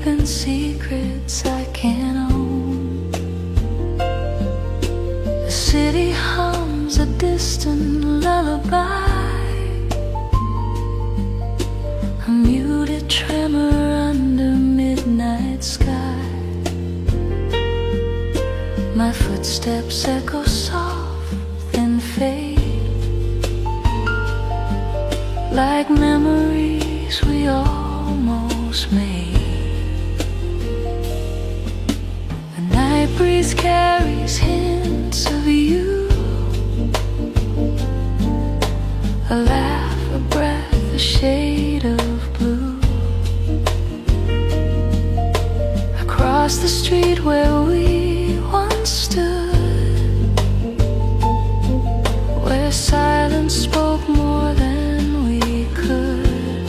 keeping secrets I can't own. The city hums a distant lullaby, a muted tremor under midnight sky. My footsteps echo soft and fade, like memories we almost made. The night breeze carries hints of you, a laugh, a breath, a shade of blue. Across the street where we once stood, where silence spoke more than we could.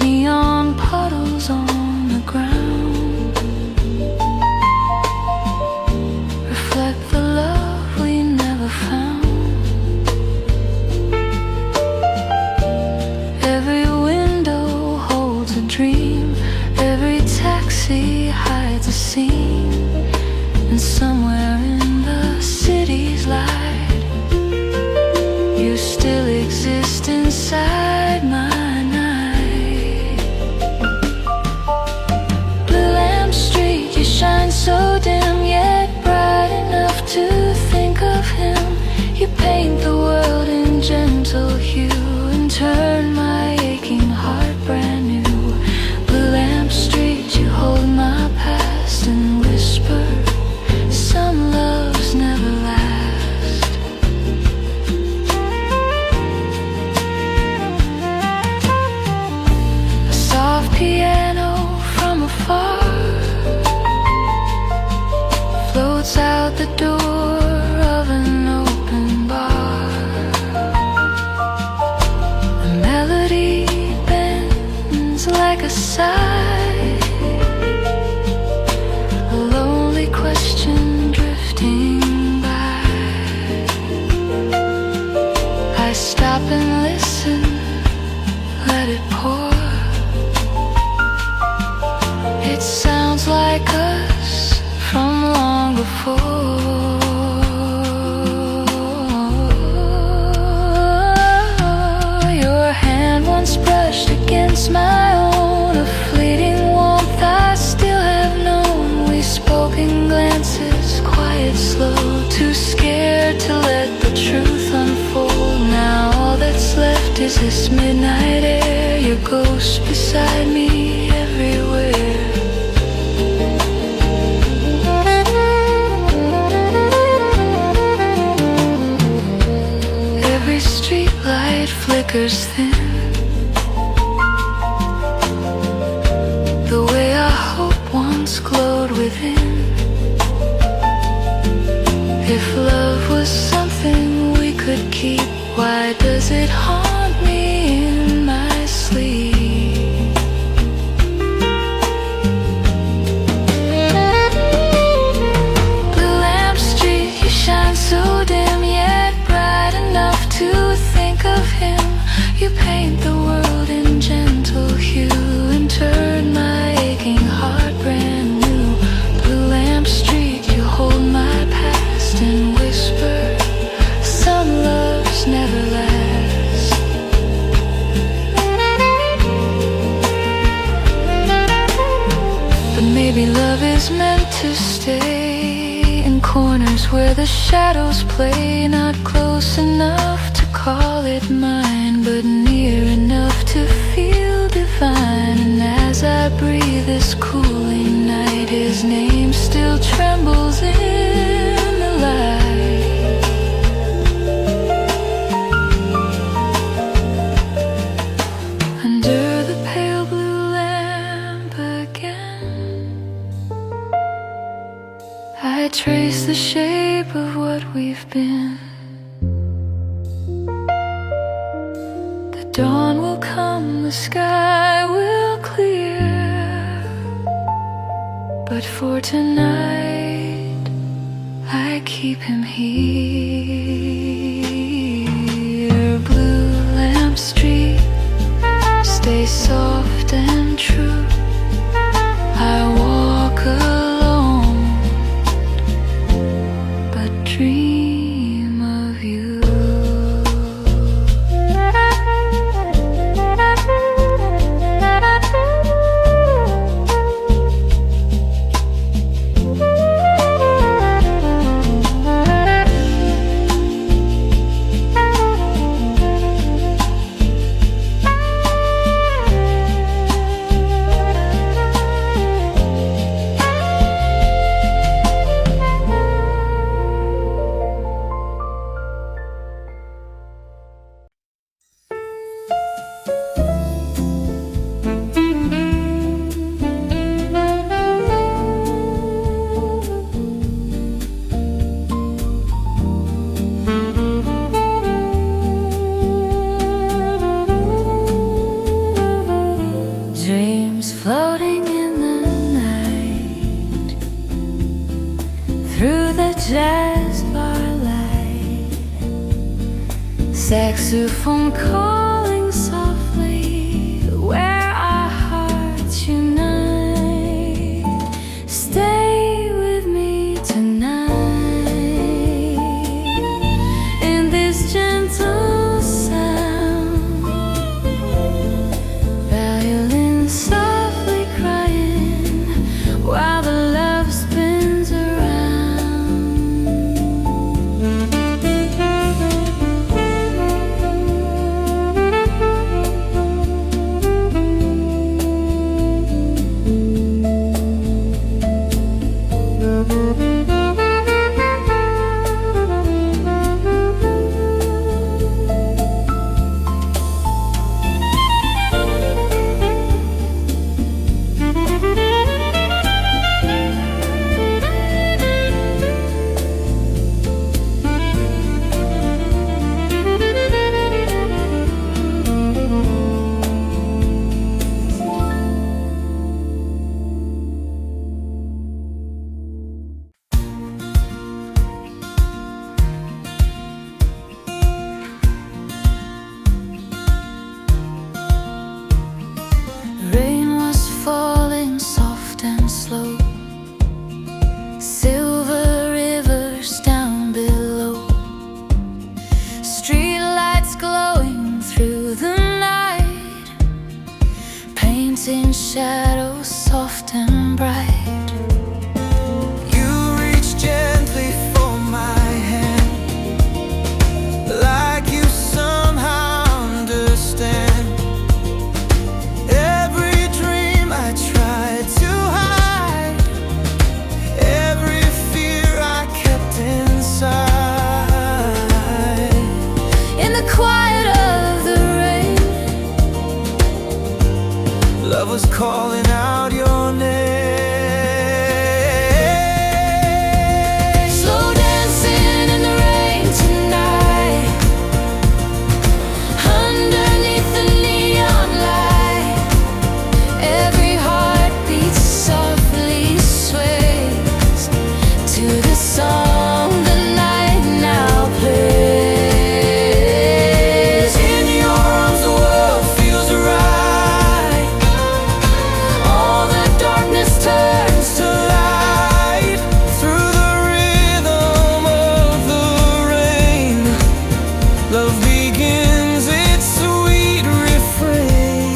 Neon puddles on the ground reflect the love we never found. Every window holds a dream, every taxi hides a scene, and somewhere in the city's light, you still exist inside my night. Blue lamp street, you shine so dim, yet bright enough to think of him. You paint the world in gentle hue and turn my aching heart brand new. Blue lamp street, you hold my past and whisper, some loves never last. A soft piano from afar floats out the door of an open bar. The melody bends like a sigh, a lonely question drifting by. I stop and listen, let it pour. It sounds like us from long before. Your hand once brushed against my own, a fleeting warmth I still have known. We spoke in glances, quiet, slow, too scared to let the truth unfold. Now all that's left is this midnight air, your ghost beside me everywhere. Every street light flickers thin, the way our hope once glowed within. If love was something we could keep, why does it haunt me in my sleep? Blue lamp street, you shine so dim, yet bright enough to think of him. You paint the world in gentle hue and turn my aching heart brand new. Blue lamp street, you hold my past and whisper, some loves never last. But maybe love is meant to stay in corners where the shadows play, not close enough to call it mine, but near enough to feel divine. And as I breathe this cooling night, his name still trembles in the light. Under the pale blue lamp again, I trace the shape of what we've been. The dawn will come, the sky will clear, but for tonight I keep him here. Blue lamp street, stay so Saxophone calling softly where our hearts unite. Stay with me tonight in this gentle sound. Violin softly crying while the love spins around. Rain was falling soft and slow, silver rivers down below, street lights glowing through the night, painting shadows soft and bright. You reach gently for my hand, like you somehow understand. Love was calling out your name. Slow dancing in the rain tonight, underneath the neon light. Every heartbeat softly sways to the song the night now plays. In your arms the world feels right. Turns to light through the rhythm of the rain. Love begins its sweet refrain.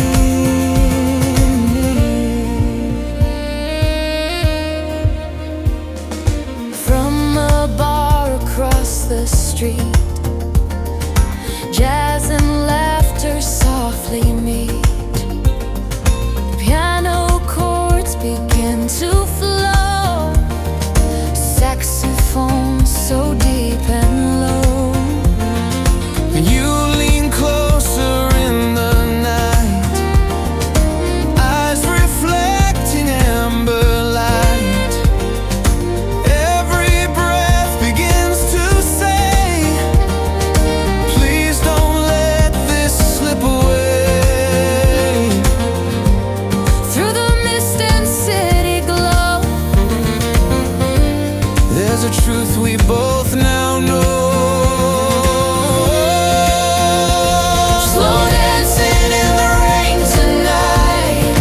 From a bar across the street, jazz and laughter softly meet. Piano chords begin to flow, saxophone so deep and low. And you lean closer in the night, eyes reflecting amber light. Every breath begins to say, please don't let this slip away. Through the mist and city glow, there's a truth we both now know. slow dancing in the rain tonight,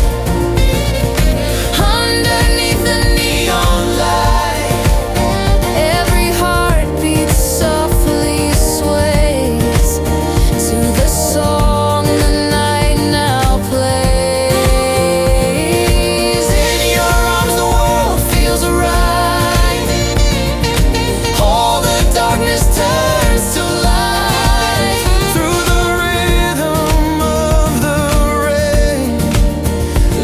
underneath the neon light. Every heartbeat softly sways to the song the night now plays. In your arms the world feels right. All the darkness turns to light. Through the rhythm of the rain,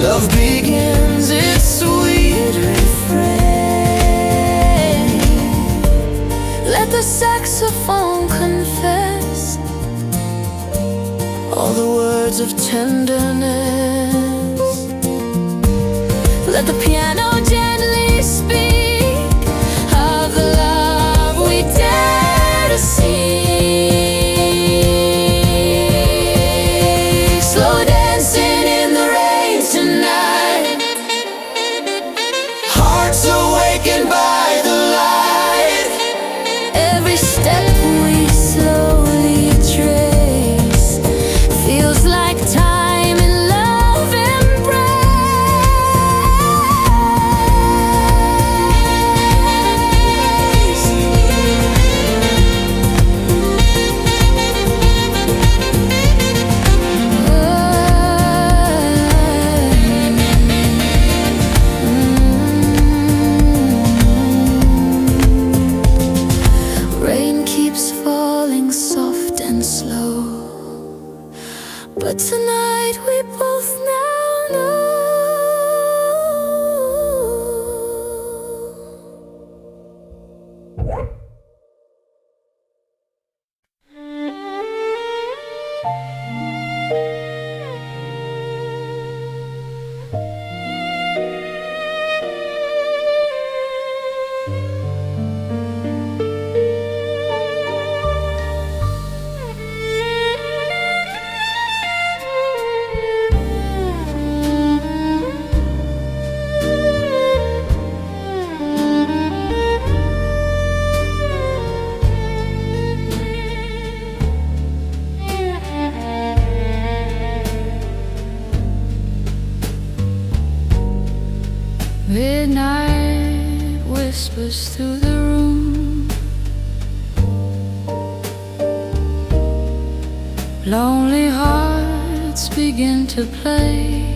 love begins its sweet refrain. Let the saxophone confess all the words of tenderness. Let the piano gently speak of the love we dare to see. Slow dancing in the rain tonight, Hearts awakened by the light. every step we slowly tread. is falling soft and slow. But tonight we both now know. Midnight whispers through the room. Lonely hearts begin to play.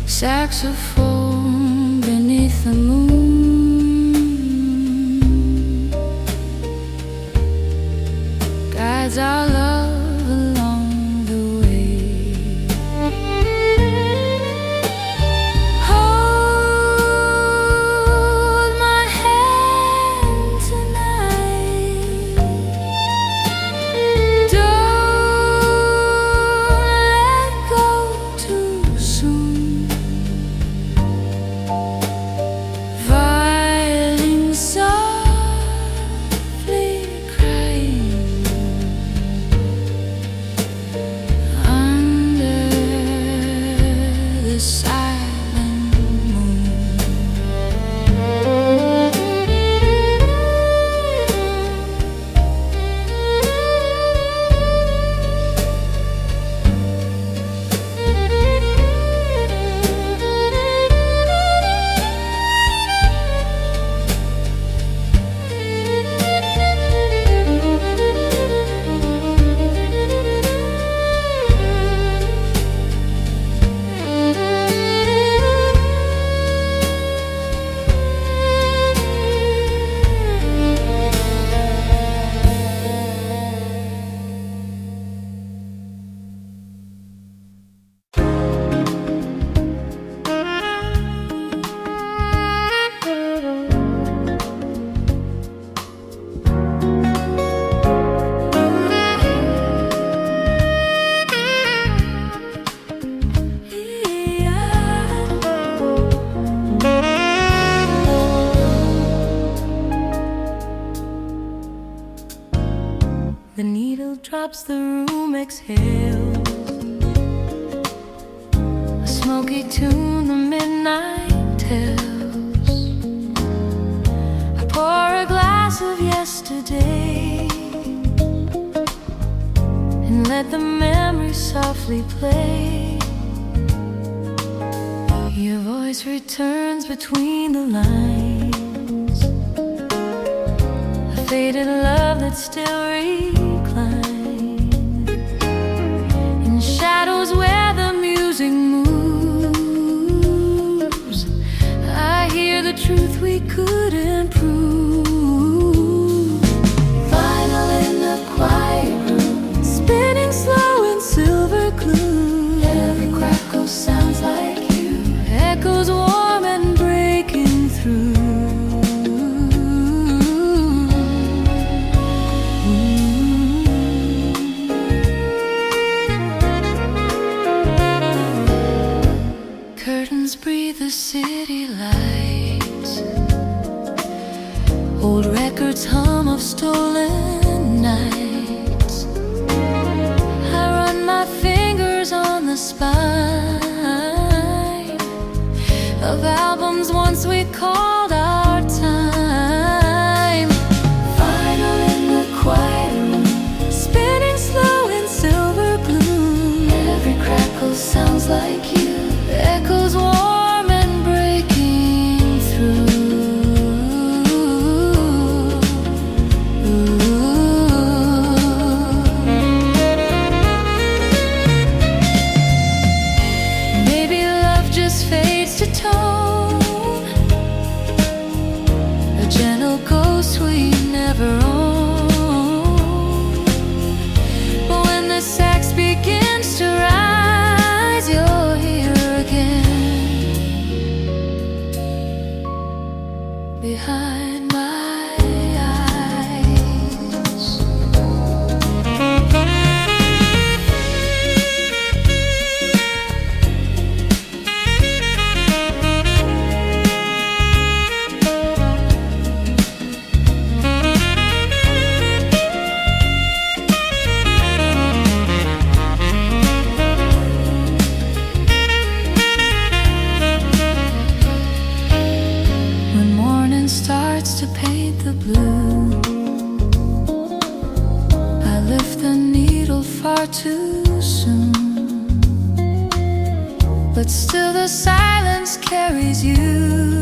Saxophone beneath the moon guides our love along the way. Hold my hand tonight. Don't let go too soon. Violin softly crying under the silent moon. The needle drops, the room exhales. A smoky tune, the midnight tells. I pour a glass of yesterday and let the memory softly play. Your voice returns between the lines, a faded love that still reclines in shadows where the music moves. I hear the truth we couldn't prove. Vinyl in the quiet room, spinning slow in silver gloom. Every crackle sounds like you, echoes warm and breaking through. Curtains breathe the city lights. Old records hum of stolen nights. I run my fingers on the spine of albums once we called our time. Vinyl in the quiet room, spinning slow in silver gloom. Every crackle sounds like you, echoes warm and breaking through. gentle ghost we never own. But when the sax begins to rise, you're here again, behind my starts to paint the blue. I lift the needle far too soon, but still the silence carries you.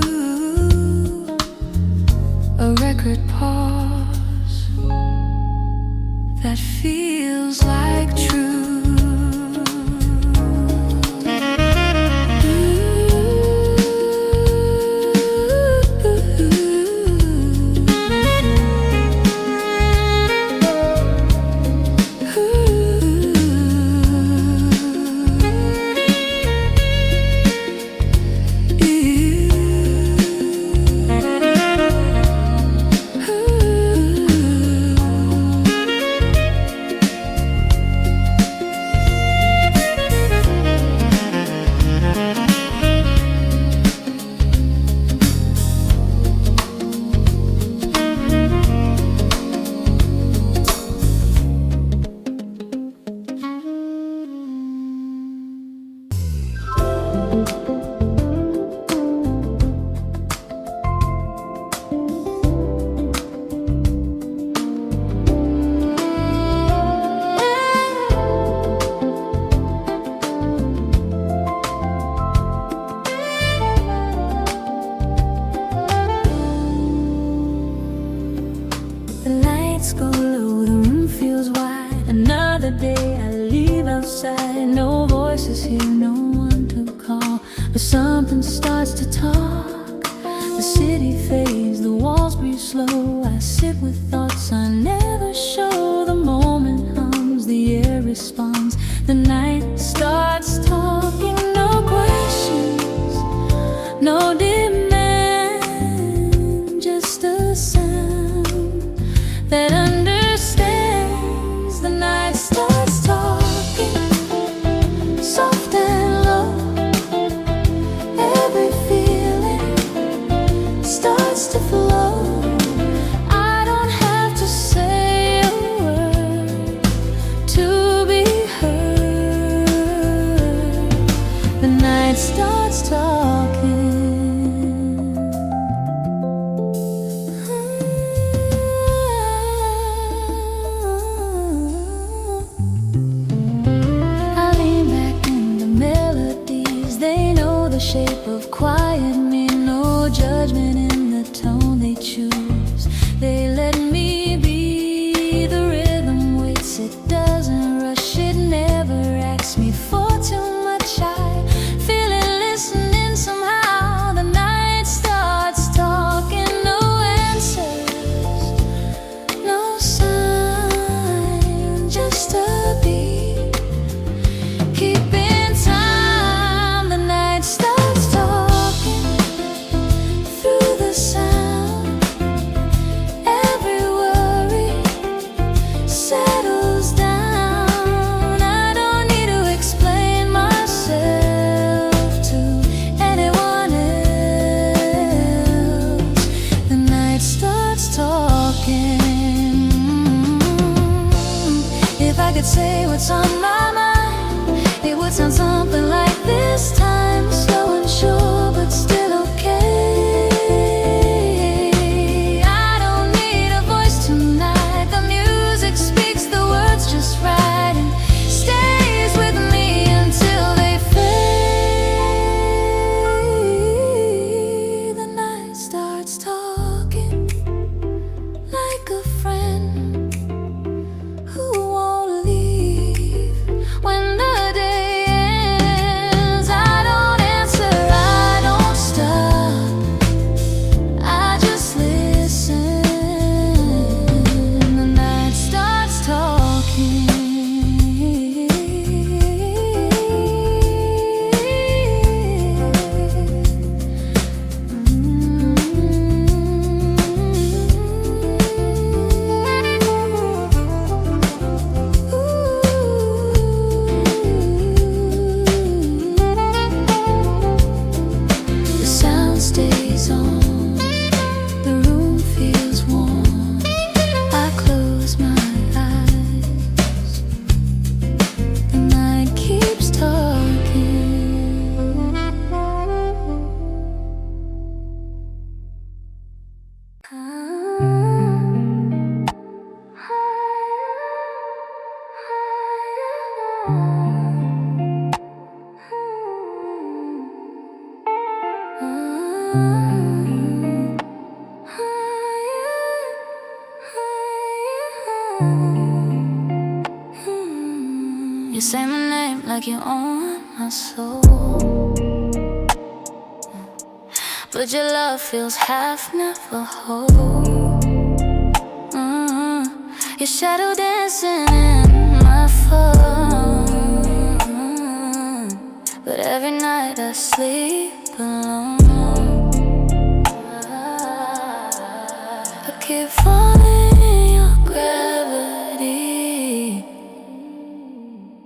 A record pause that feels like truth. Go low, the room feels wide. Another day I leave outside. No voices here, no one to call, but something starts to talk. The city fades, the walls breathe slow. I sit with thoughts I never show. The moment hums, the air responds. The night starts talking. No questions, no demand, just a sound that understands. The night starts talking, soft and low. Every feeling starts to flow. I don't have to say a word to be heard. The night starts talking. Shape of quiet mean no judgment in the tone they choose. They let me be. The rhythm waits, it doesn't rush, it never asks me for too much. I feel it listening somehow. The night starts talking. No answers, no sign, just a beat, keeping time. The night starts say what's on my mind. It would sound something like this time, slow and sure, but still okay. I don't need a voice tonight. The music speaks the words just right and stays with me until they fade. The night starts talking like a friend who won't leave when the day ends. I don't You say my name like you own my soul, but your love feels half, never whole. Your shadow dancing in my phone, but every night I sleep alone. I keep falling in your gravity,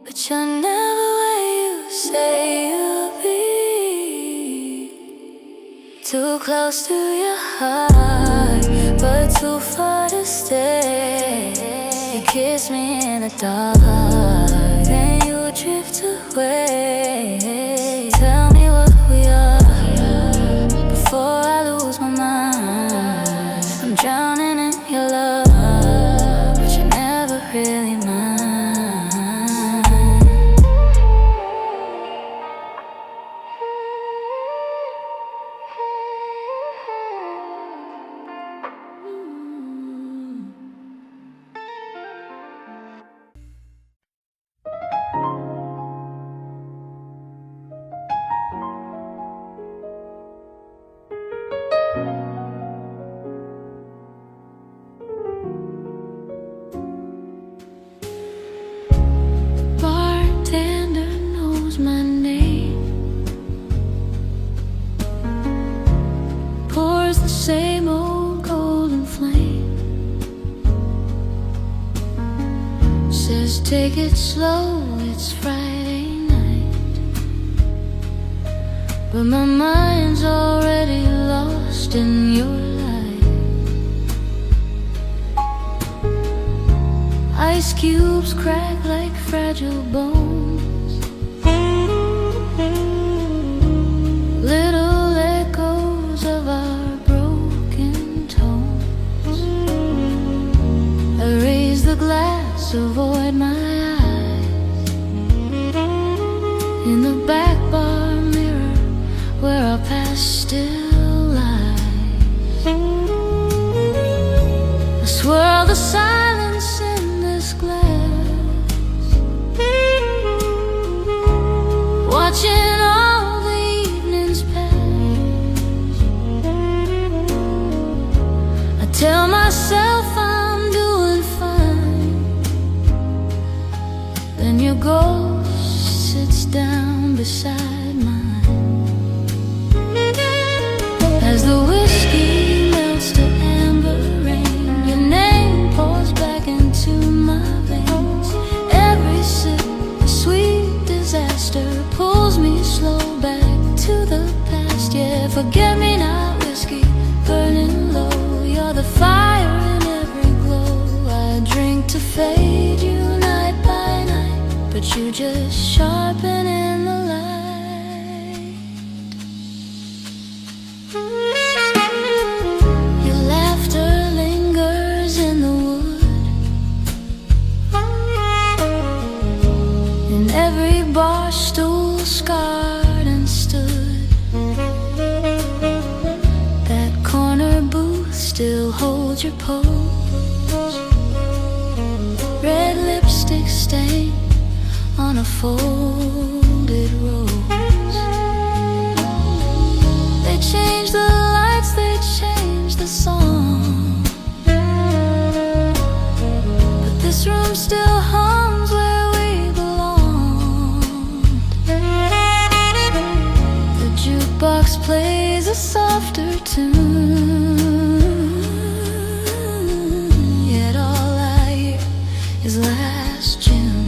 but you're never where you say you'll be. Too close to your heart, but too far to stay. You kiss me in the dark, then you drift away. Tell me what we are before I lose my mind. I'm drowning in your love, but you're never really mine. Bartender knows my name, pours the same old golden flame, says take it slow, it's Friday night, but my mind's already lost in your light. Ice cubes crack like fragile bones, little echoes of our broken tones. I raise the glass, avoid my eyes, in the back bar mirror where our past still lies. I swirl the silence in this glass, watching all the evenings pass. I tell myself I'm doing fine, then your ghost sits down beside mine. As the whiskey melts to amber rain, your name pours back into my veins. Every sip a sweet disaster pulls me slow back to the past. Yeah, forget me not whiskey burning low. You're the fire in every glow. I drink to fade you night by night, but you just sharpen in the light. Your laughter lingers in the wood, in every bar stool scarred and stood. That corner booth still holds your pose, red lipstick stain on a folded rose. They change the lights, they change the song, but this room still hums where we belong. The jukebox plays a softer tune, yet all I hear is last June.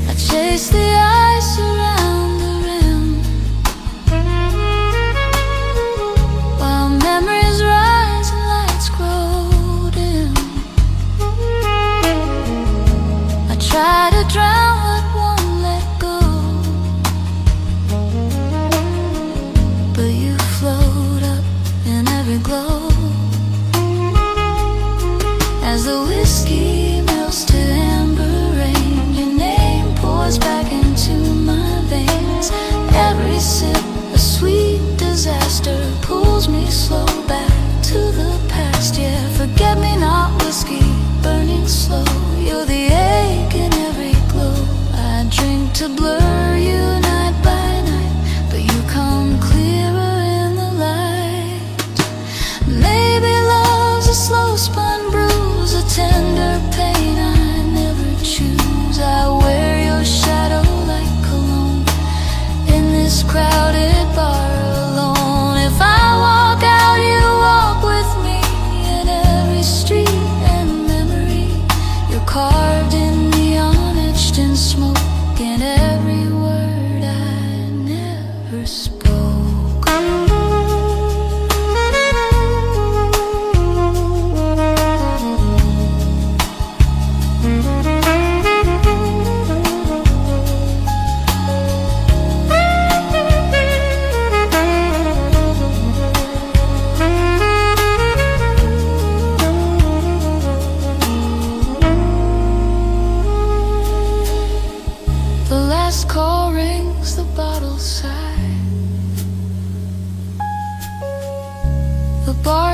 I chase the ice around the rim,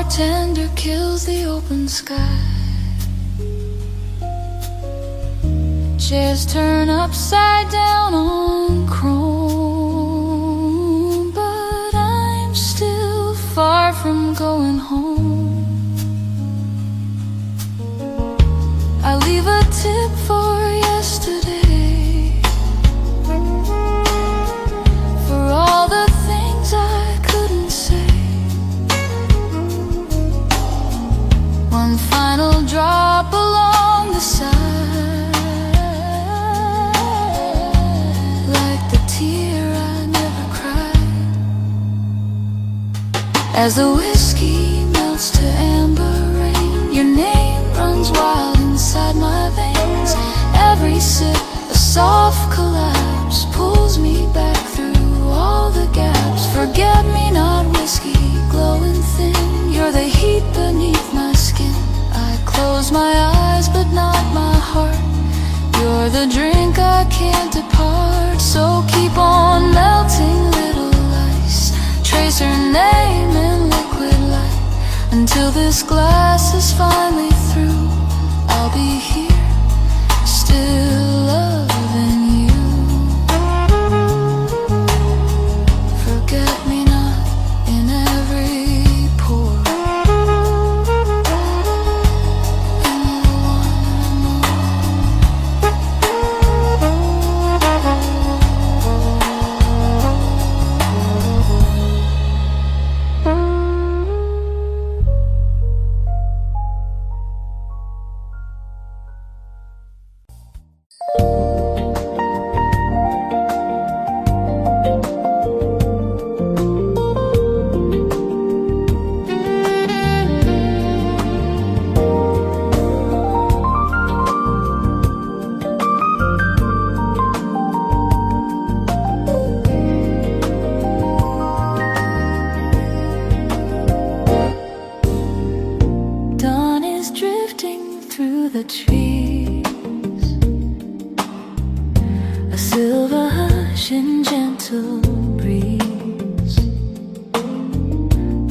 bartender kills the open sky. Chairs turn upside down on chrome, but I'm still far from going home. I leave a tip for yesterday, for all the things I couldn't say. One final drop along the side, like the tear I never cried. As the whiskey melts to amber rain, your name runs wild inside my veins. Every sip, a soft collapse, pulls me back through all the gaps. Forget-me-not whiskey, glowing thin, you're the heat beneath my skin. I close my eyes but not my heart, you're the drink I can't depart. So keep on melting, little ice, trace her name in liquid light, until this glass is finally through. I'll be here, still loving you. Forget me not in every pore, in the one the trees, a silver hush and gentle breeze.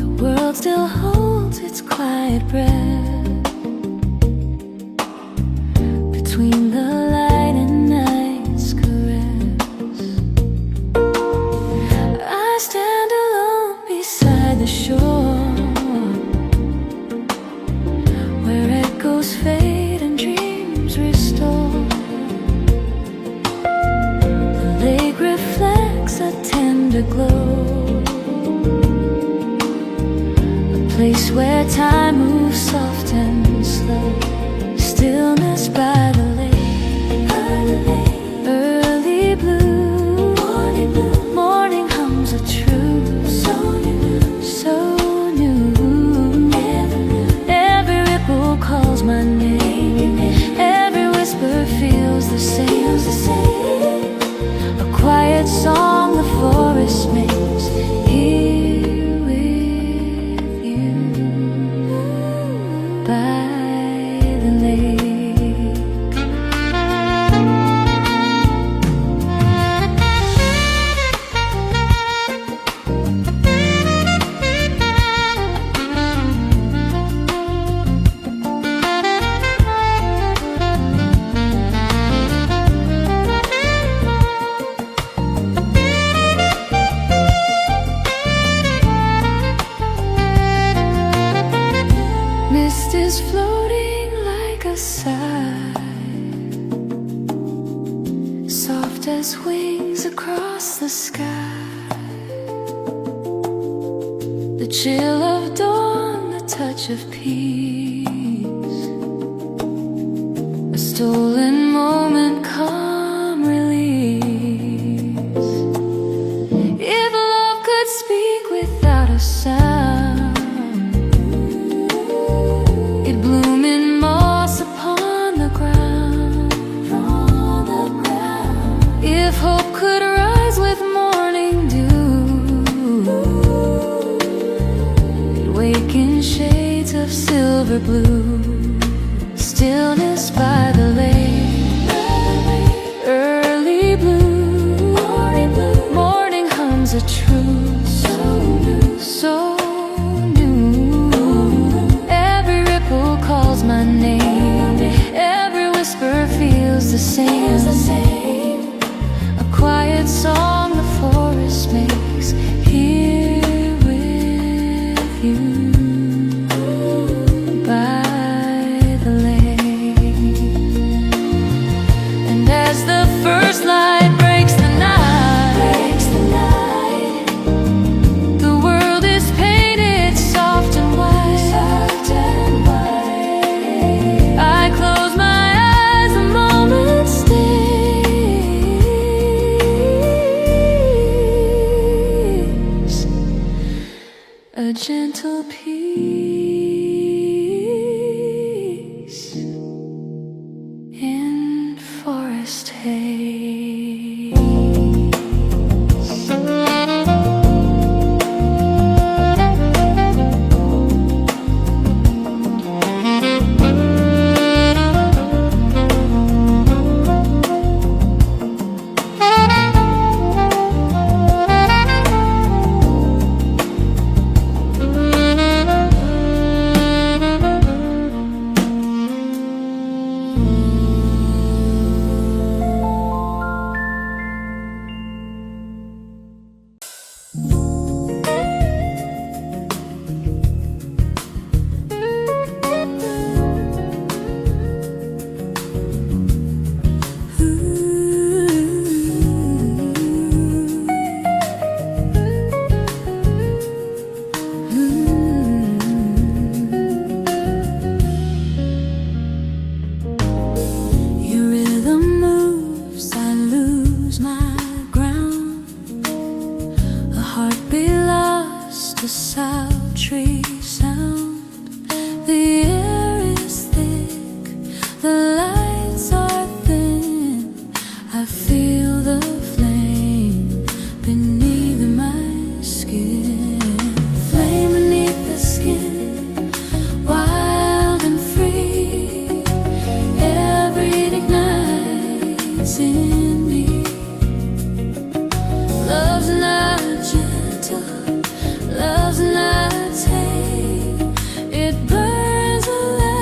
The world still holds its quiet breath between the light and night's caress. I stand alone beside the shore, where echoes fade and dreams restore. The lake reflects a tender glow, a place where time moves soft and slow. Stillness by the lake, early blue, morning hums a tune, so new. Every ripple calls my name, every whisper feels the same. A quiet song the forest makes, here with you by the lake. Mist is floating like a sigh, soft as wings across the sky. The chill of dawn, the touch of peace, a stolen moment, calm release. If love could speak without a sound, bloom in moss upon the ground. If hope could rise with morning dew, it'd wake in shades of silver blue. Stillness by the lake, early blue, morning hums a truth, so new. by the lake. And as the first light breaks the night, the world is painted soft and white. I close my eyes, the moment stays, a gentle peace in forest haze. Your rhythm moves, I lose my ground. A heartbeat lost, a sultry sound. The air is thick, the lights are thin. I feel the flame beneath my skin. Flame beneath the skin, wild and free. Every ignites in me. Love's not gentle, love's not tame. It burns alive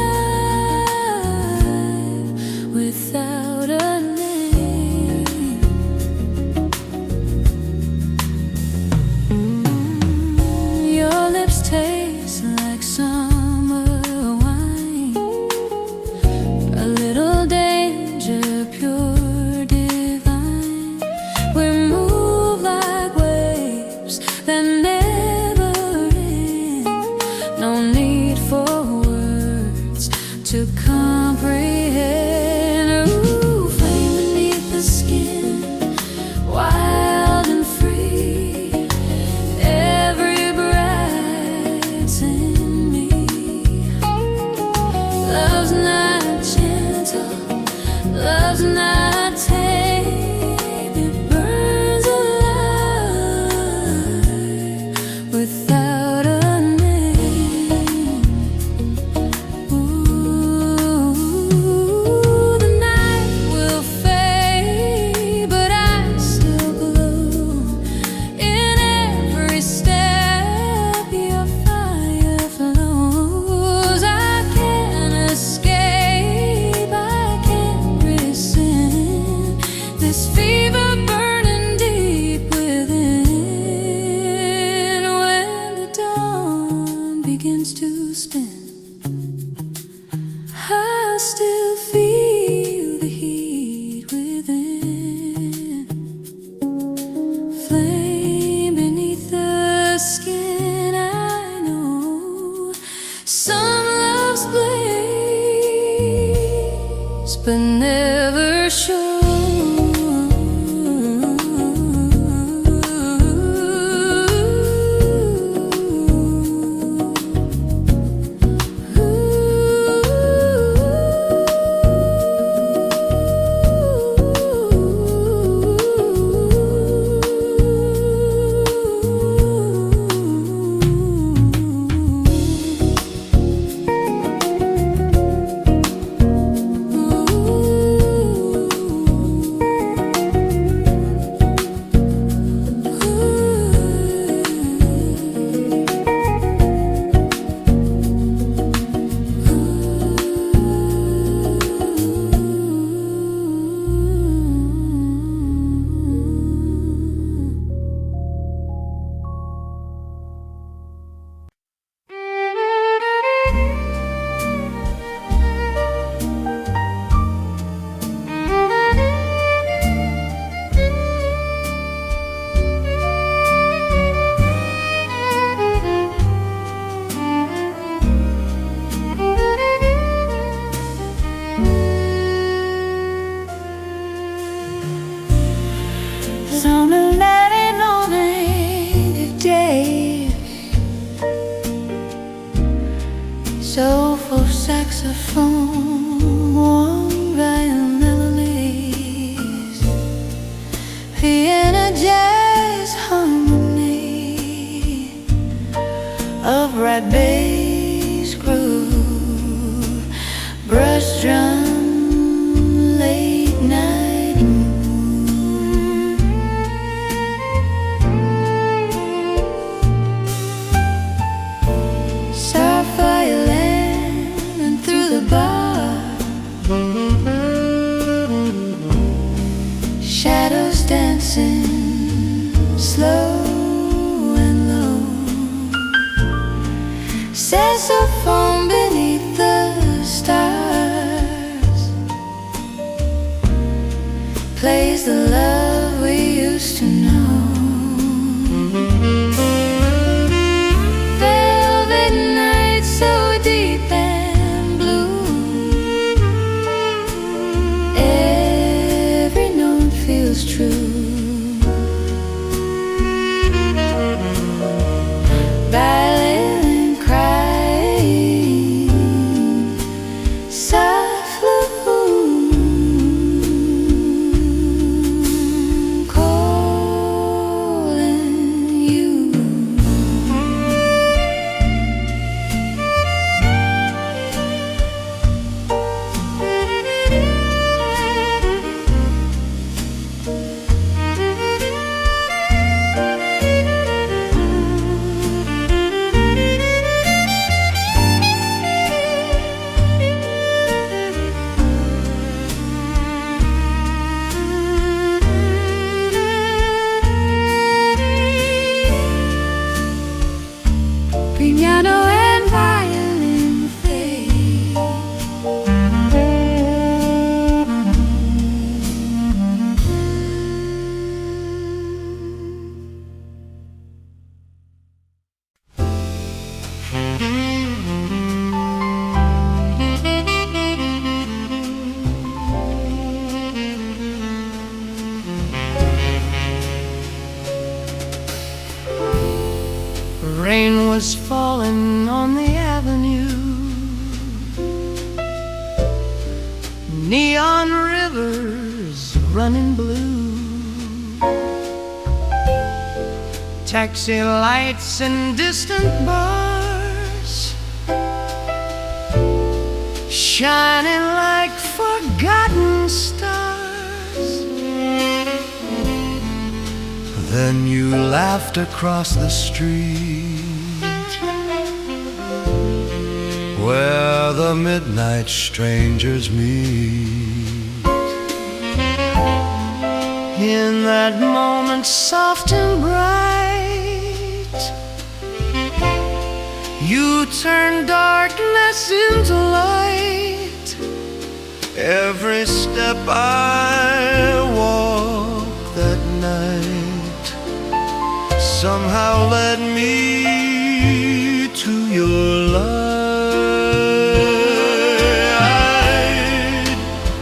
without a name. Your lips taste like summer wine. A little danger, pure divine. We move like waves that never end. No need for words to comprehend. Ooh, flame beneath the skin, wild and free. Every bright's in me. Love's not gentle, love's not tame. It burns alive without a name. Ooh, the night will fade, but I still glow. In every step, your fire flows. I can't escape, I can't resist this fever burning deep within. When the dawn begins to spin, I still feel the heat within. Flame beneath the skin, I know some loves blaze, but never show. Ooh. Soulful saxophone, warm violin melodies, piano jazz harmony, upright bass groove, brush drum, late night mood. Soft violin and through the bar, shadows dancing slow and low, saxophone beneath the stars plays the love we used to know. Velvet night so deep and blue, every note feels true. Violin crying softly, calling you. Piano and violin fade. Rain was falling on the avenue, neon rivers running blue, taxi lights and distant bars shining like forgotten stars. Then you laughed across the street where the midnight strangers meet. In that moment soft and bright, you turned darkness into light. Every step I walked that night somehow led me to your light.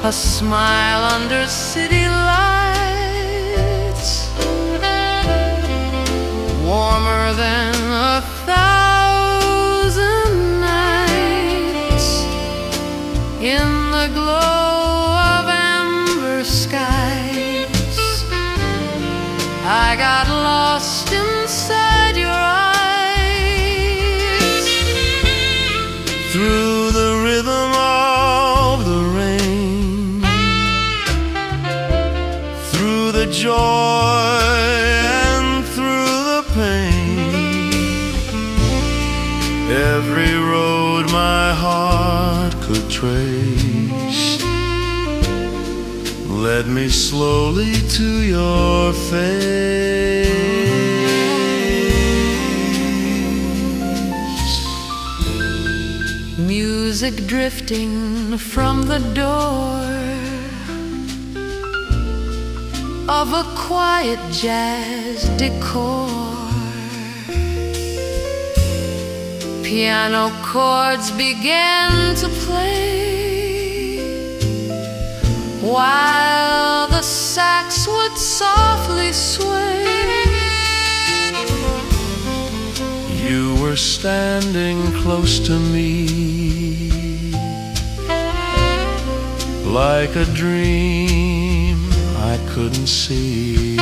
A smile under city lights, warmer than 1,000 nights. In the glow of amber skies, I got lost inside your eyes. Through the rhythm of the rain, through the joy and through the pain, every road my heart could trace led me slowly to your face. Music drifting from the door of a quiet jazz decor, piano chords began to play while the sax would softly sway. You were standing close to me, like a dream I couldn't see.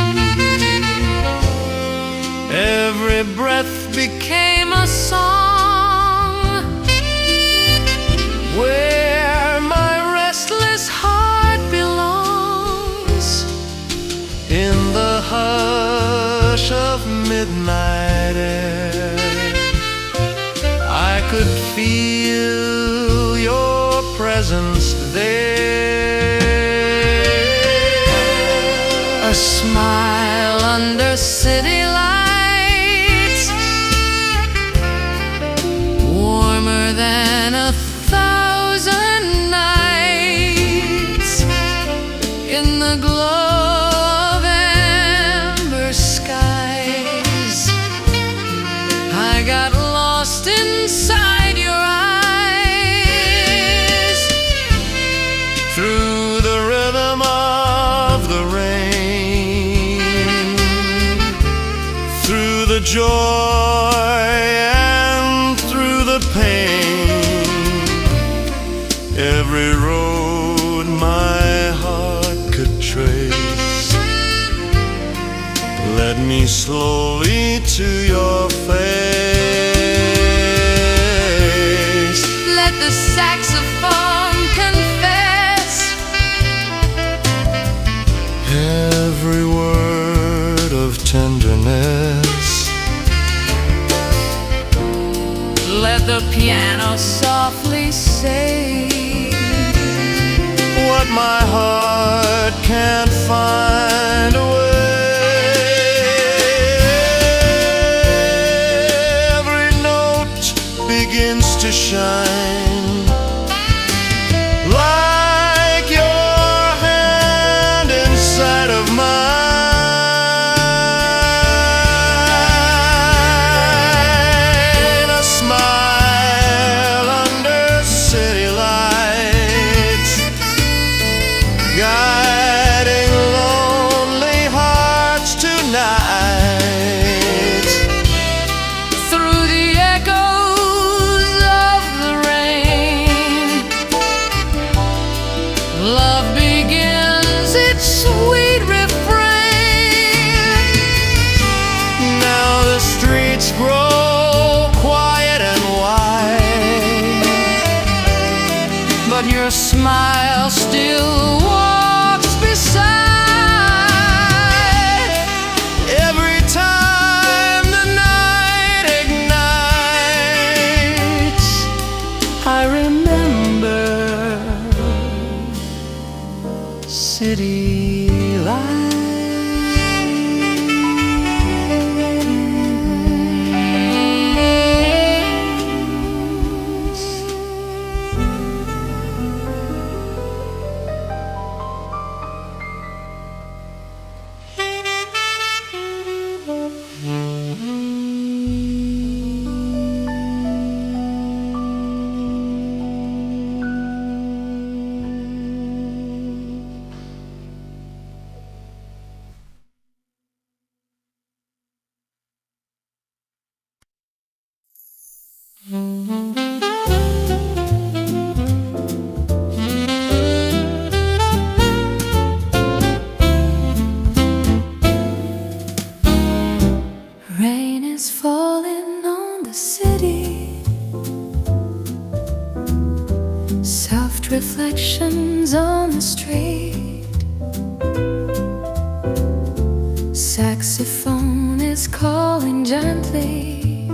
Every breath became a song, where my restless heart belongs. In the hush of midnight air, I could feel your presence there. A smile under city lights, warmer than 1,000 nights. In the glow of amber skies, I got lost inside your eyes. Through the rhythm of the rain, through the joy and through the pain, every road my heart could trace led me slowly to your face. Let the saxophone confess Every word of tenderness. Let the piano softly say What my heart can't find a way. Every note begins to shine, like your hand inside of mine. A smile under city lights, guiding lonely hearts tonight. through the echoes of the rain. Love begins its sweet refrain. Now the streets grow quiet and wide, But your smile still walks beside. every time the night ignites. I remember city lights. Rain is falling on the city, soft reflections on the street. Saxophone is calling gently,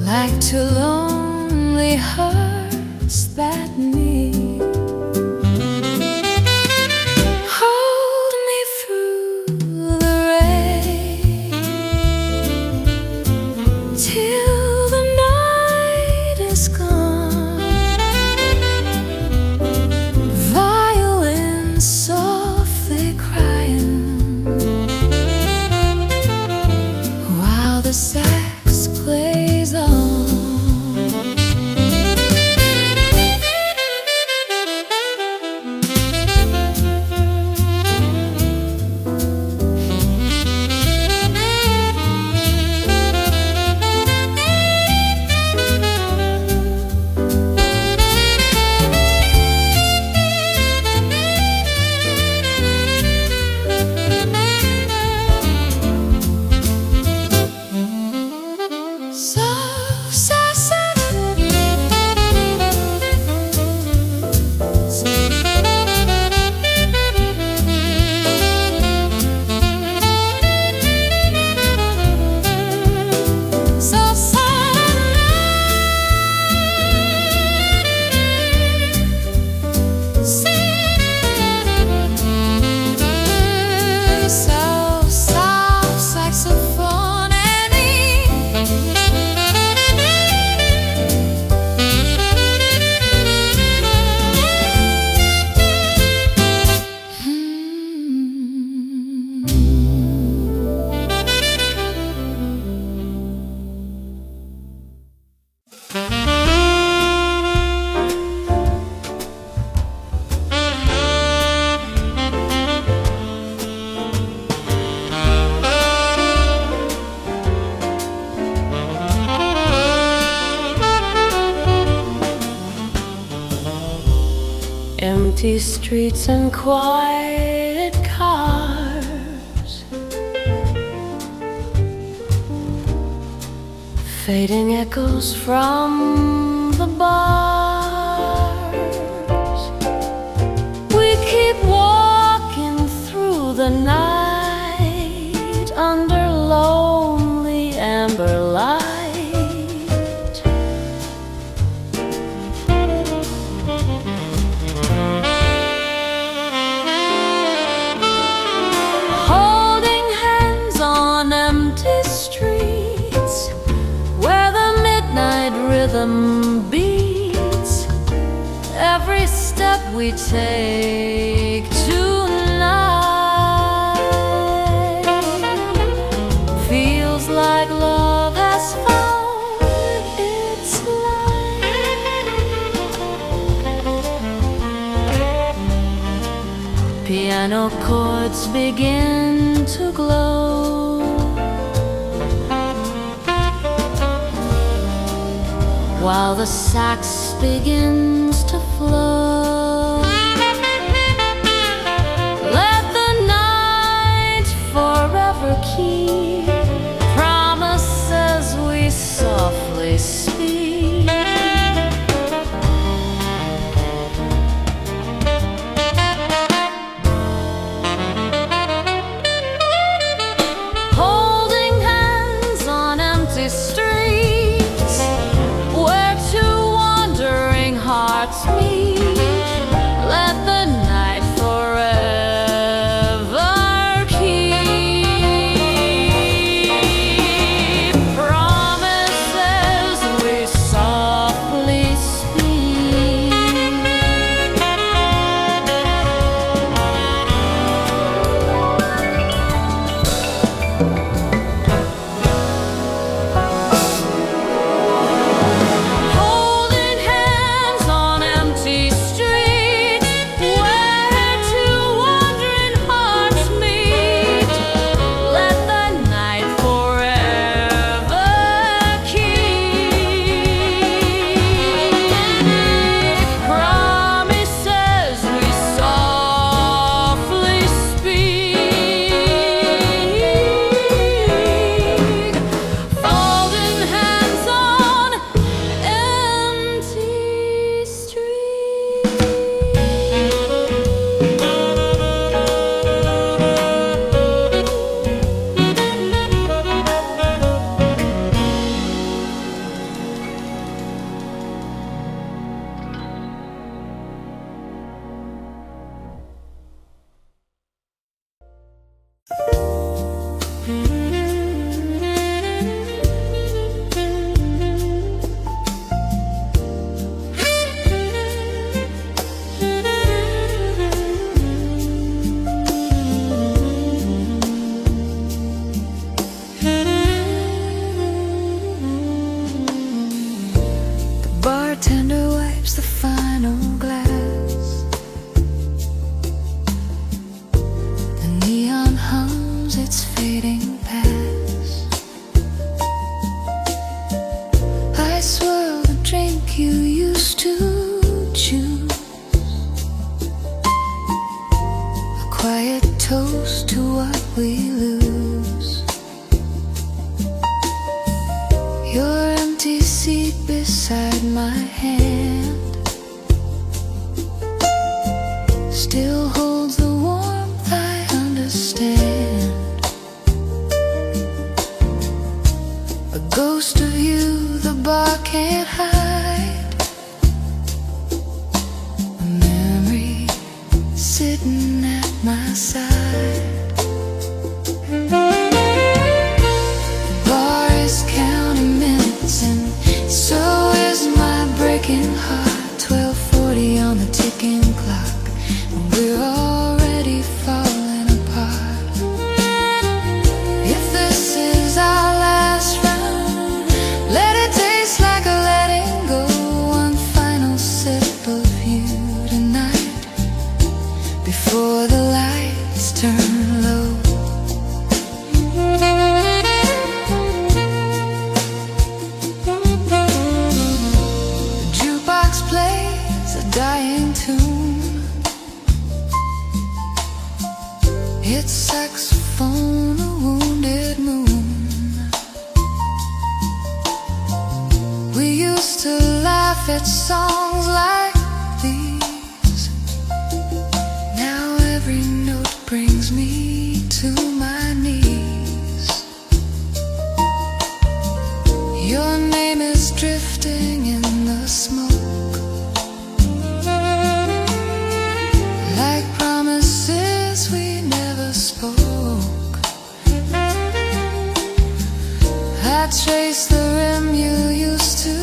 like two lonely hearts that meet. Hold me through the rain till the night is gone. Violins softly crying, while the sax plays on. Empty streets and quiet cars, fading echoes from the bars. We keep walking through the night under lonely amber light. Holding hands on empty streets where the midnight rhythm beats. Every step we take tonight feels like love has found its light. Piano chords begin to glow, while the sax begins to flow. Let the night forever keep promises we softly speak. Holding hands on empty streets where two wandering hearts meet. Let the night forever keep promises we softly speak. Holding hands on empty streets where two wandering hearts meet. Let the night forever keep promises we softly speak. Folding hands on empty streets. The bartender wipes the final glass. The neon hums its fading past. I swirl the drink you used to choose, a quiet toast to what we lose. Your empty seat beside my hand still holds the warmth I understand. A ghost of you the bar can't hide, a memory sitting at my side. The bar is counting minutes and so is my breaking heart. 12:40 on the ticking clock, and we're already falling apart. If this is our last round, let it taste like a letting go. One final sip of you tonight before the lights turn it's songs like these. Now every note brings me to my knees. Your name is drifting in the smoke, like promises we never spoke. I trace the rim you used to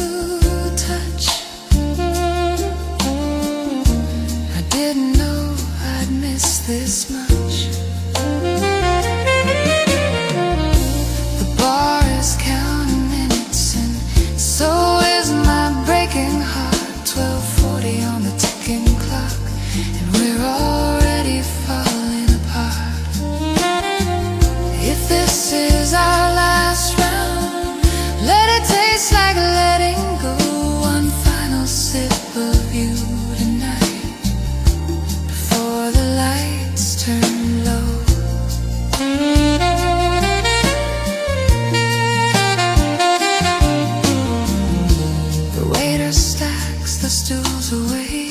touch. I didn't know I'd miss this much. The bar is counting minutes, and so is my breaking heart. 12:40 on the ticking clock, and we're already falling apart. If this is our last round, let it taste like letting go. One final sip of you tonight, before the lights turn low. The waiter stacks the stools away.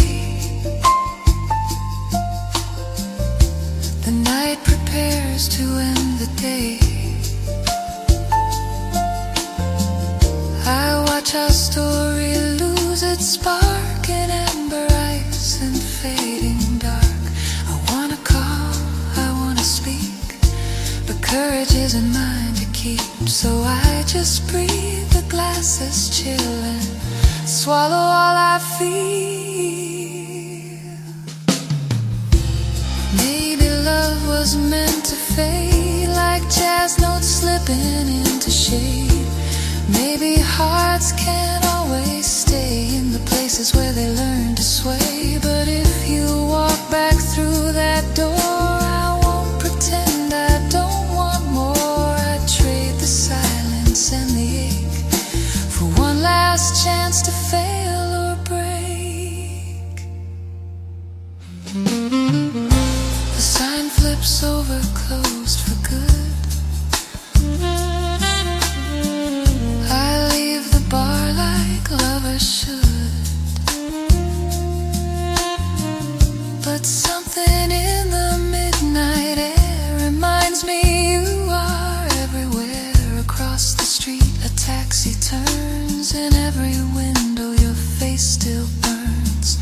The night prepares to end the day. I watch our story lose its spark in amber ice and fading dark. I wanna call, I wanna speak, but courage isn't mine to keep. So I just breathe, the glass is chillin', swallow all I feel. Maybe love was meant to fade, like jazz notes slipping into shade. Maybe hearts can't always stay in the places where they learn to sway. But if you walk back through that door, I won't pretend I don't want more. I'd trade the silence and the ache for one last chance to fail or break. The sign flips over, closed for good. Bar like lovers should, but something in the midnight air reminds me you are everywhere. Across the street a taxi turns, in every window your face still burns.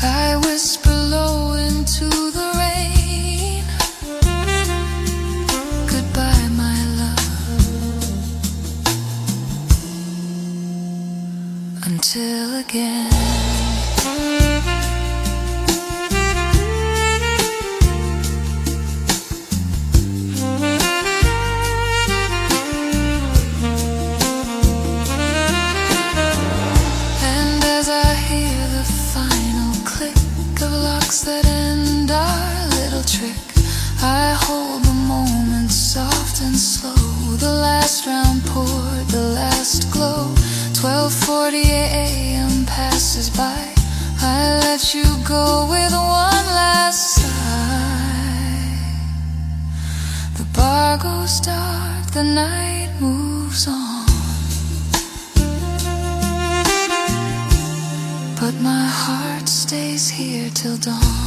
I whisper low into the rain, goodbye my love, until again. And as I hear the final click of locks that end our little trick, I hold the moment soft and slow. The last round poured, the last glow. 12:40 a.m. passes by. I let you go with one last sigh. The bar goes dark, the night moves on, but my heart stays here till dawn.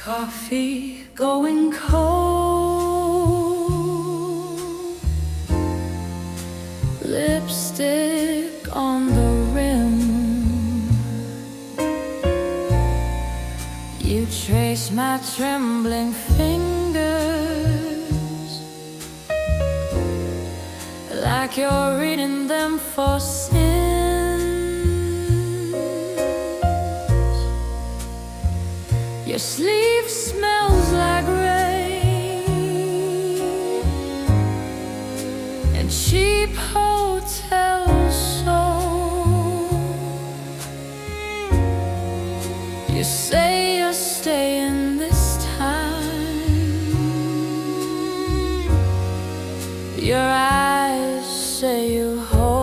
Coffee going cold, lipstick on the rim. You trace my trembling fingers like you're reading them for sins. Your sleep smells like rain and cheap hotel soap. You say you're staying this time. Your eyes say you hold.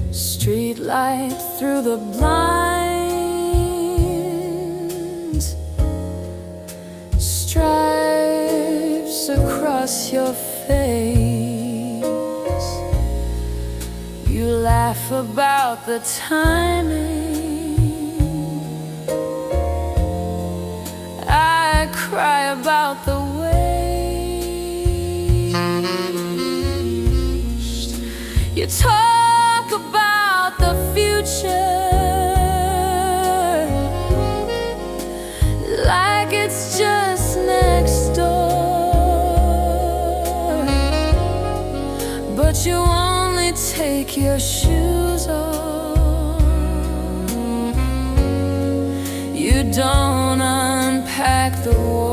Street light through the blinds, stripes across your face. You laugh about the timing, I cry about the waste. You talk about the future like it's just next door, but you only take your shoes off. You don't unpack the war.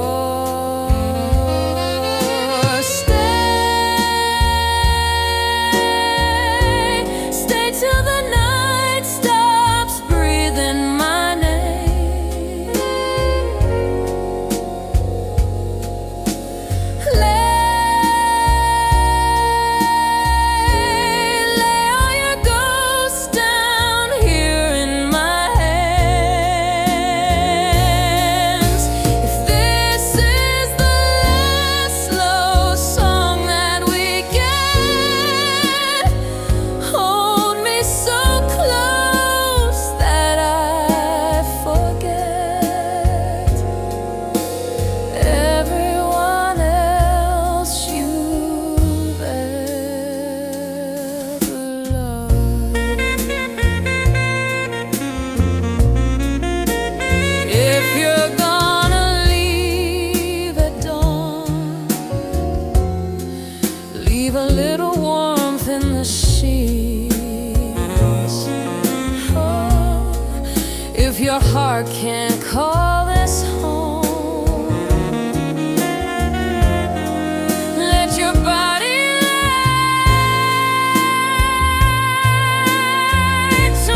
Leave a little warmth in the sheets. Oh, if your heart can't call this home, let your body lie to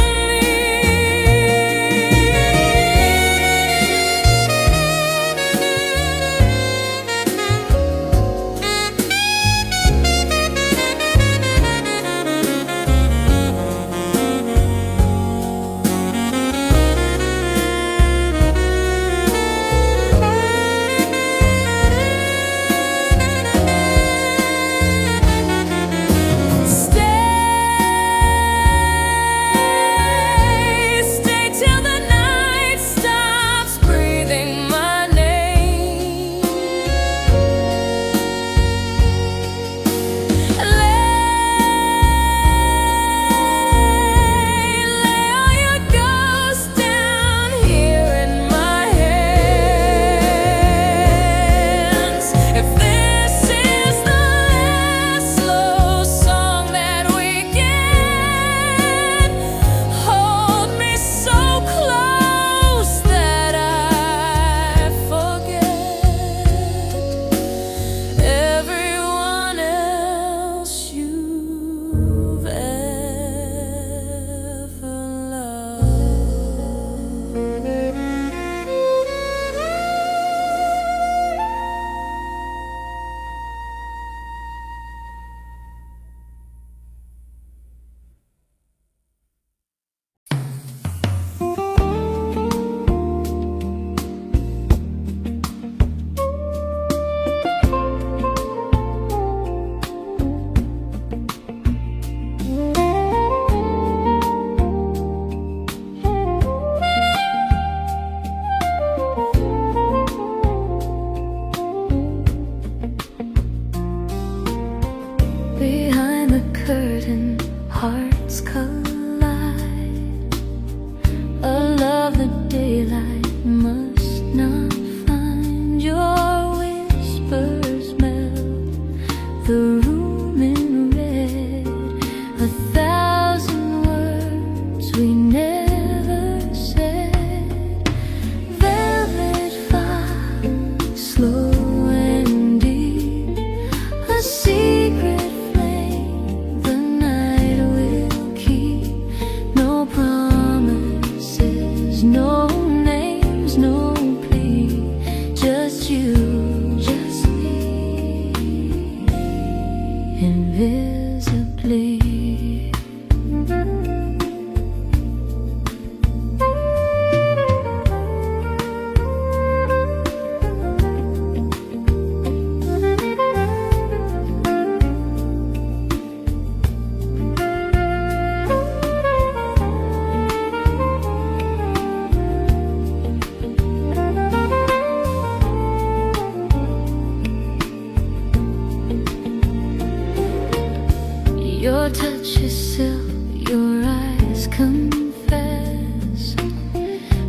yourself, your eyes confess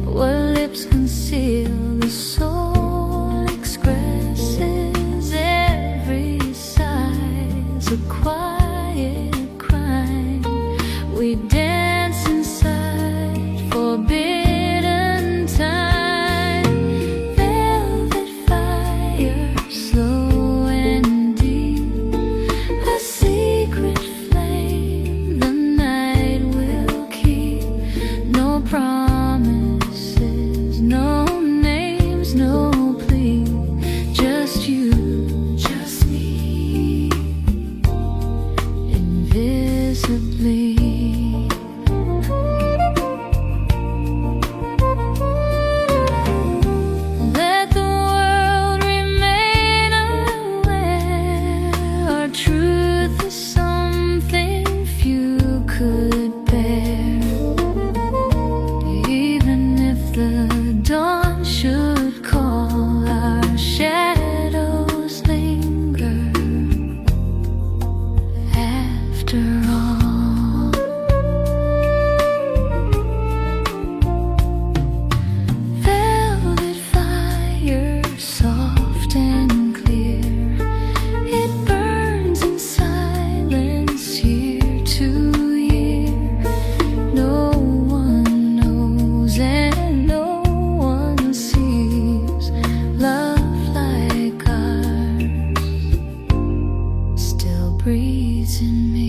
what lips conceal, the soul expresses. Every sigh's a quiet crime. We dance inside forbidden time. Velvet fire, slow and deep, a secret flame the night will keep. No promises, no names, no plea, just you, just me, invisibly. Let the world remain unaware. Our truth is something few could bear. Even if the dawn should call, our shadows linger after all. Velvet fire, soft and clear, it burns in silence year to year. No one knows and no one sees love like ours still breathes in me.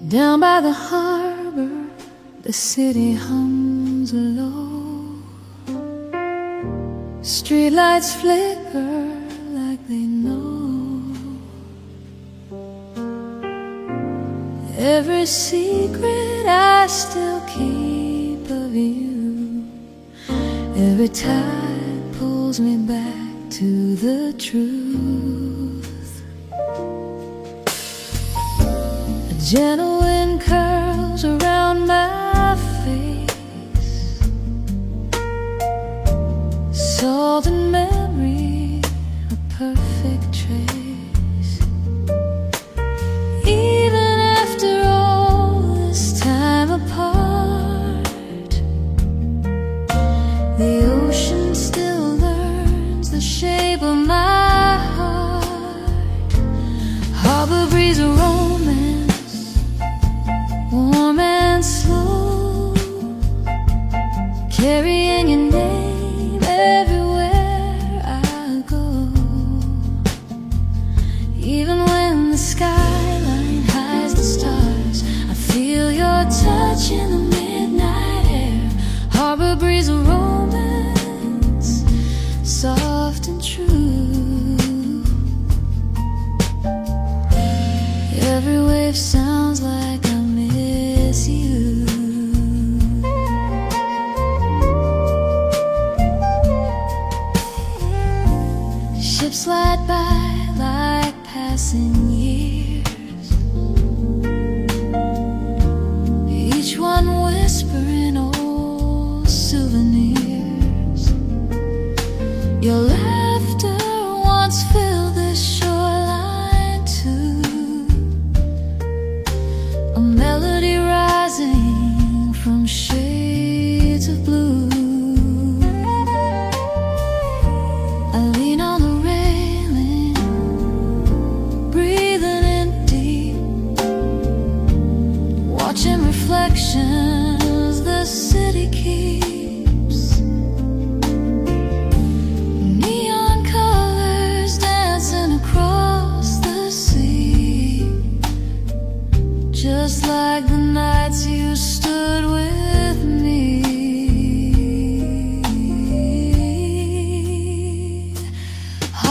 Down by the harbor, the city hums low. Streetlights flicker like they know every secret I still keep of you. Every tide pulls me back to the truth. A gentle wind curls around my face, salt and memory, a perfect trace. Even after all this time apart, the ocean still learns the shape of my heart. Harbor breeze, a romance, warm and slow, carrying your name everywhere I go. Even when the skyline hides the stars, I feel your touch in the midnight air. Harbor breeze, a romance, soft and true. Every wave sounds like I miss you. Ships slide by like passing years, each one whispering old souvenirs. Your laughter once filled this shoreline too, a melody rising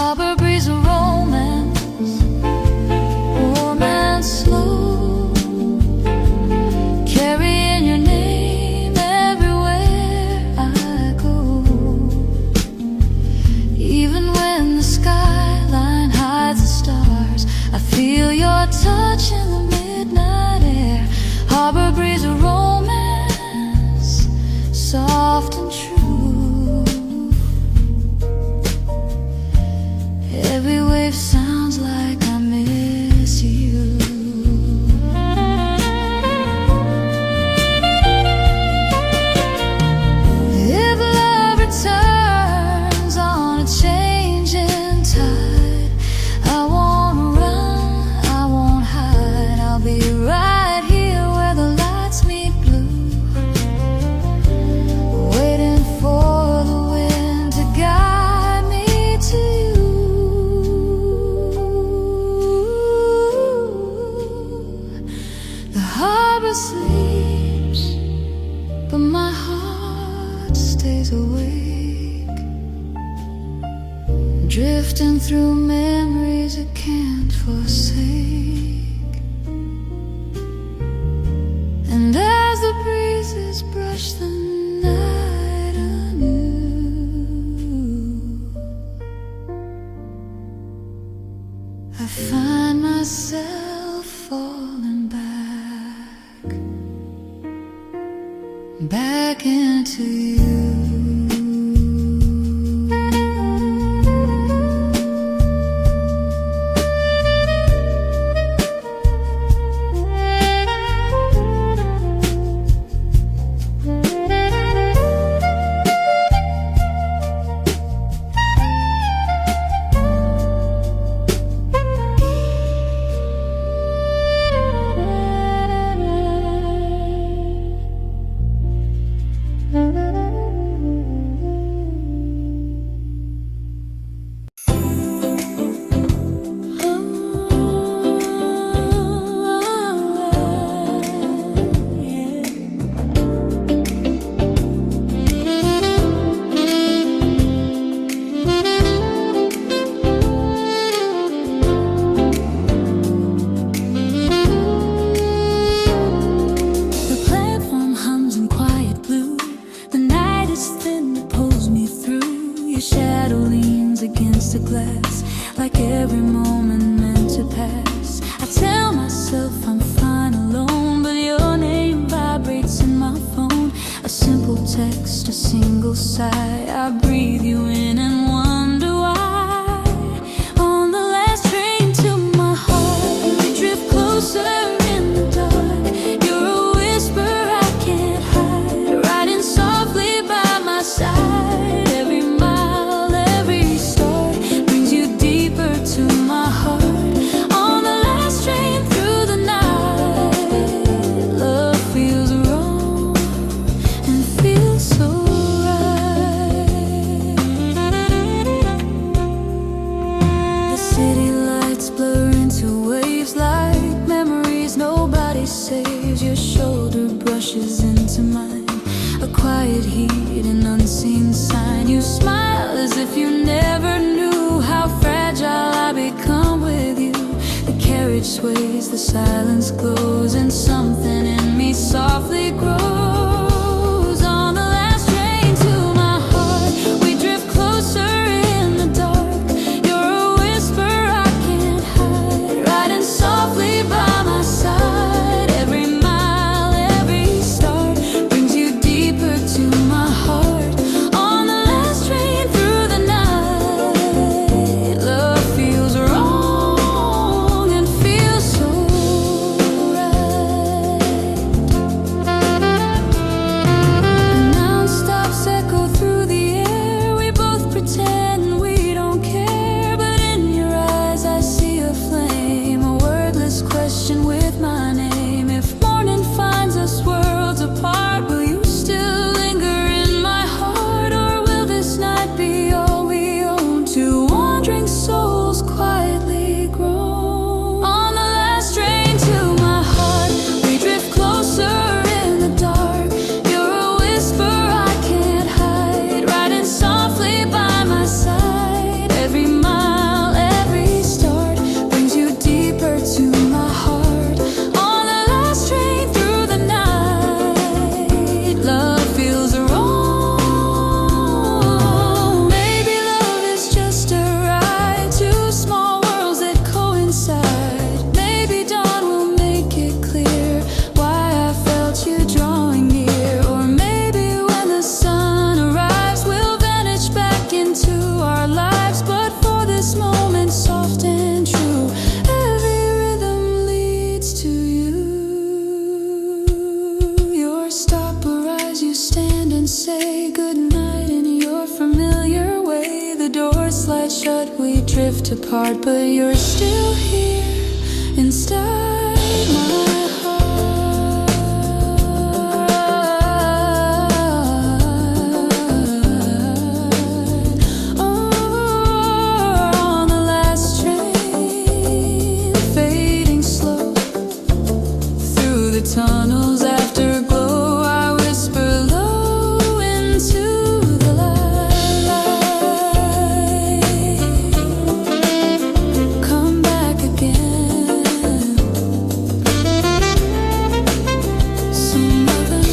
harbor breeze of romance, warm and slow, carrying your name everywhere I go. Even when the skyline hides the stars, I feel your touch in the midnight air. Harbor breeze of romance, soft and true. Every wave sounds like I miss you. If love returns on a changing tide, I won't run, I won't hide. I'll be right here where the lights meet blue, waiting for the wind to guide me to you. The harbor sleeps, but my heart stays awake, drifting through memories it can't forsake. And as the breezes brush the night anew, I find myself falling back into you. Glass, like every moment meant to pass. I tell myself I'm fine alone, but your name vibrates in my phone. A simple text, a single sigh, I breathe you in and wonder why. On the last train to my heart, we drift closer in the dark. You're a whisper I can't hide, riding softly by my side. Every mile, every star brings you deeper to my heart. On the last train through the night, love feels wrong and feels so right. The city lights blur into waves like memories nobody saves. Your shoulder brushes into mine, a quiet heat, an unseen sign. You smile as if you never knew how fragile I become with you. The carriage sways, the silence glows, and something in me softly grows. On the last train to my heart, we drift closer in the dark. You're a whisper I can't hide, riding softly by my side. Every mile, every star brings you deeper to my heart. On the last train through the night, love feels wrong and feels so right. drift apart, but you're still here inside my heart. Oh, on the last train, fading slow through the tunnels after glow, I whisper low into the light. Come back again some other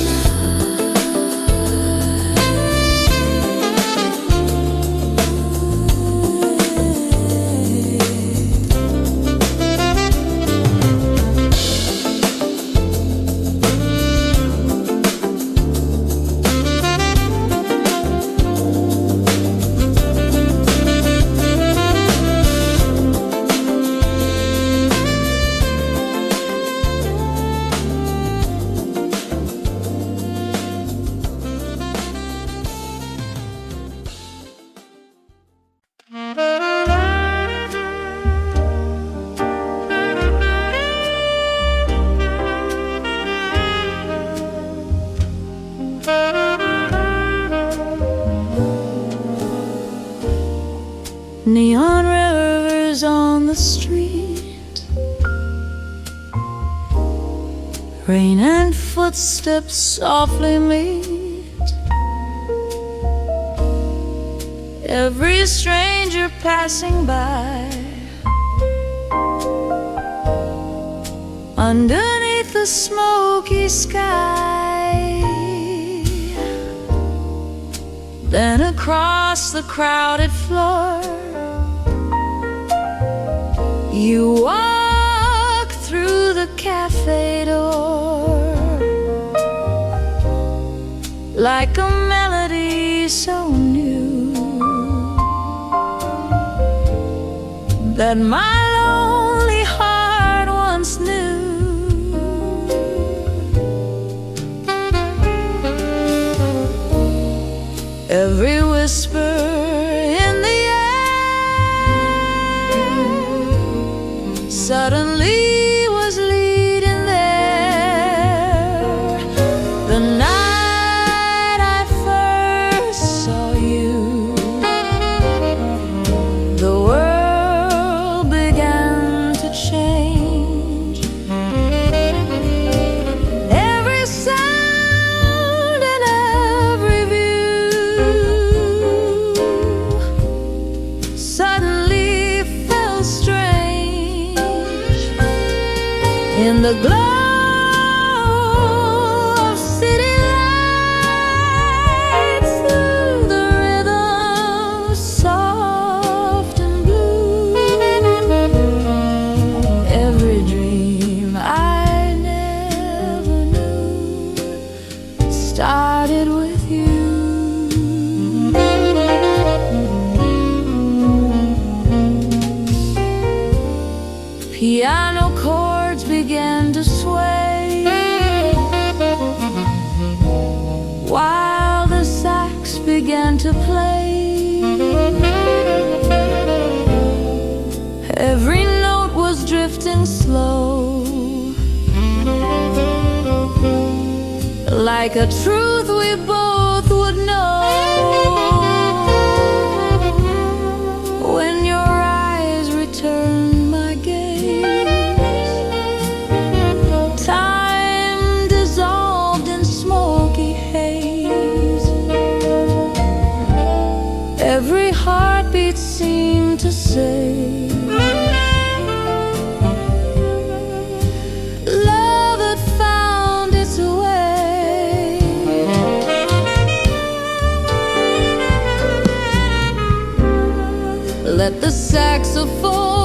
neon rivers on the street, rain and footsteps softly meet. Every stranger passing by, underneath the smoky sky. Then across the crowded floor, you walk through the café door, like a melody so new that my lonely heart once knew. Every whisper in the air suddenly was leading there. The night I first saw you, the world began to change. Every sound and every view suddenly felt strange in the glow of city lights, through the rhythm soft and blue. Every dream I never knew started with you. Piano chords began to sway, while the sax began to play. Every note was drifting slow, like a truth we both would know. When your eyes returned my gaze, time dissolved in smoky haze. Every heartbeat seemed to say, love had found its way. Let the saxophone